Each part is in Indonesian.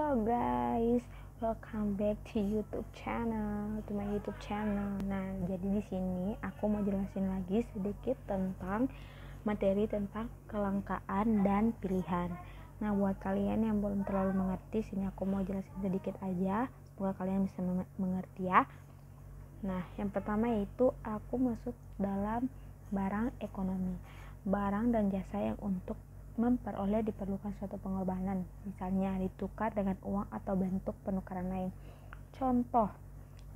Halo guys, welcome back to my YouTube channel. Nah, jadi di sini aku mau jelasin lagi sedikit tentang materi tentang kelangkaan dan pilihan. Nah, buat kalian yang belum terlalu mengerti, sini aku mau jelasin sedikit aja. Semoga kalian bisa mengerti ya. Nah, yang pertama yaitu aku masuk dalam barang ekonomi, barang dan jasa yang untuk memperoleh diperlukan suatu pengorbanan, misalnya ditukar dengan uang atau bentuk penukaran lain. Contoh,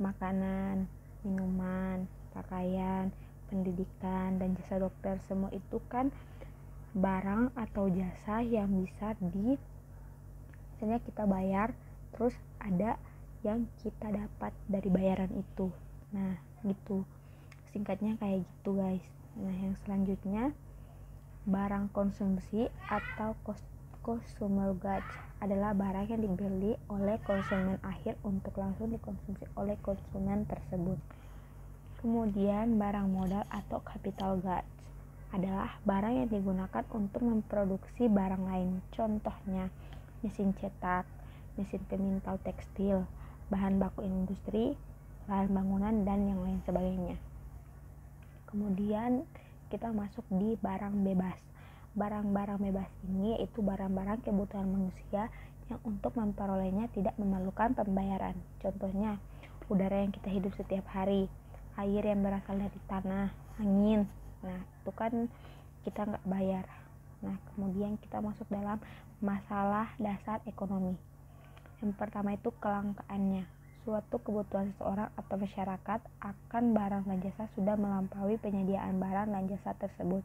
makanan, minuman, pakaian, pendidikan, dan jasa dokter, semua itu kan barang atau jasa yang bisa misalnya kita bayar, terus ada yang kita dapat dari bayaran itu. Nah, gitu. Singkatnya kayak gitu, guys. Nah, yang selanjutnya barang konsumsi atau consumer goods adalah barang yang dibeli oleh konsumen akhir untuk langsung dikonsumsi oleh konsumen tersebut. Kemudian barang modal atau capital goods adalah barang yang digunakan untuk memproduksi barang lain. Contohnya mesin cetak, mesin pemintal tekstil, bahan baku industri, bahan bangunan, dan yang lain sebagainya. Kemudian kita masuk di barang bebas. Barang-barang bebas ini yaitu barang-barang kebutuhan manusia yang untuk memperolehnya tidak memerlukan pembayaran. Contohnya, udara yang kita hidup setiap hari, air yang berasal dari tanah, angin. Nah, itu kan kita nggak bayar. Nah, kemudian kita masuk dalam masalah dasar ekonomi. Yang pertama itu kelangkaannya. Suatu kebutuhan seseorang atau masyarakat akan barang dan jasa sudah melampaui penyediaan barang dan jasa tersebut.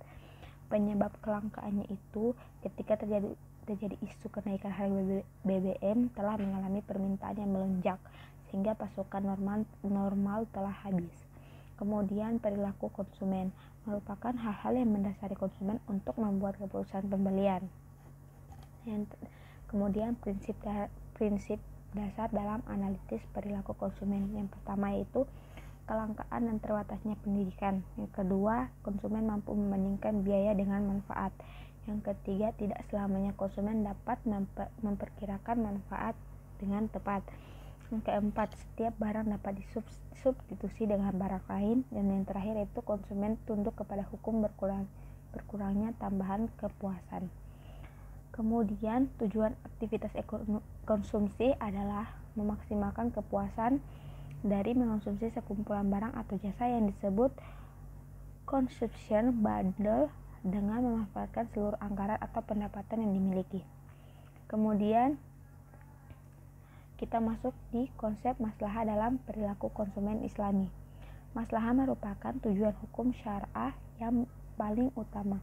Penyebab kelangkaannya itu ketika terjadi isu kenaikan harga BBM telah mengalami permintaan yang melonjak sehingga pasokan normal telah habis. Kemudian perilaku konsumen merupakan hal-hal yang mendasari konsumen untuk membuat keputusan pembelian. Kemudian prinsip dasar dalam analisis perilaku konsumen. Yang pertama yaitu kelangkaan dan terbatasnya pendidikan. Yang kedua, konsumen mampu membandingkan biaya dengan manfaat. Yang ketiga, tidak selamanya konsumen dapat memperkirakan manfaat dengan tepat. Yang keempat, setiap barang dapat disubstitusi dengan barang lain. Dan yang terakhir yaitu konsumen tunduk kepada hukum berkurangnya tambahan kepuasan. Kemudian tujuan aktivitas konsumsi adalah memaksimalkan kepuasan dari mengonsumsi sekumpulan barang atau jasa yang disebut consumption bundle dengan memanfaatkan seluruh anggaran atau pendapatan yang dimiliki. Kemudian kita masuk di konsep maslahah dalam perilaku konsumen Islami. Maslahah merupakan tujuan hukum syar'ah yang paling utama.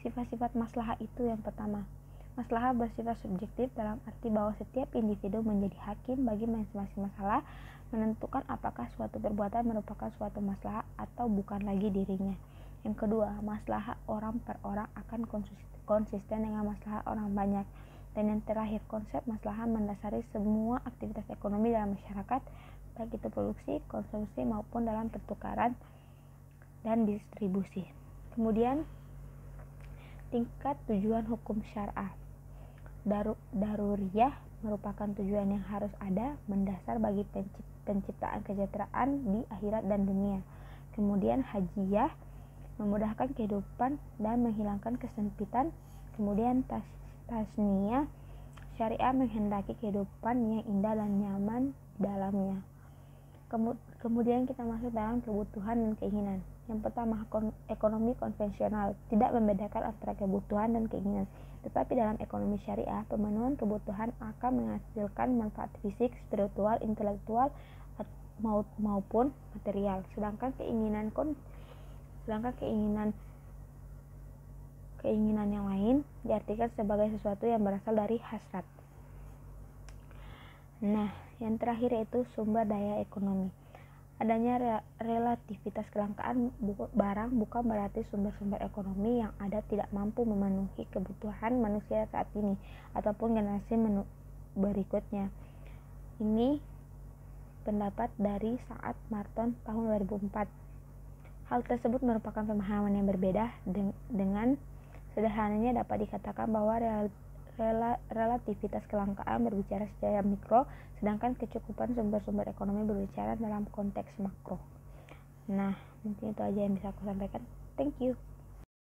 Sifat-sifat maslahah itu yang pertama, maslahah bersifat subjektif dalam arti bahwa setiap individu menjadi hakim bagi masing-masing masalah, menentukan apakah suatu perbuatan merupakan suatu maslahah atau bukan lagi dirinya. Yang kedua, maslahah orang per orang akan konsisten dengan maslahah orang banyak. Dan yang terakhir, konsep maslahah mendasari semua aktivitas ekonomi dalam masyarakat, baik itu produksi, konsumsi maupun dalam pertukaran dan distribusi. Kemudian tingkat tujuan hukum syar'ah. Daruriyah merupakan tujuan yang harus ada, mendasar bagi penciptaan kesejahteraan di akhirat dan dunia. Kemudian hajiyah memudahkan kehidupan dan menghilangkan kesempitan. Kemudian tasniyah, syariah menghendaki kehidupan yang indah dan nyaman dalamnya. Kemudian kita masuk dalam kebutuhan dan keinginan. Yang pertama, ekonomi konvensional tidak membedakan antara kebutuhan dan keinginan, tetapi dalam ekonomi syariah, pemenuhan kebutuhan akan menghasilkan manfaat fisik, spiritual, intelektual, maupun material. Sedangkan keinginan yang lain diartikan sebagai sesuatu yang berasal dari hasrat. Nah, yang terakhir yaitu sumber daya ekonomi. Adanya relativitas kelangkaan barang bukan berarti sumber-sumber ekonomi yang ada tidak mampu memenuhi kebutuhan manusia saat ini ataupun generasi berikutnya. Ini pendapat dari Saad Marton tahun 2004. Hal tersebut merupakan pemahaman yang berbeda. Dengan sederhananya dapat dikatakan bahwa relativitas kelangkaan berbicara secara mikro, sedangkan kecukupan sumber-sumber ekonomi berbicara dalam konteks makro. Nah, mungkin itu aja yang bisa aku sampaikan. Thank you.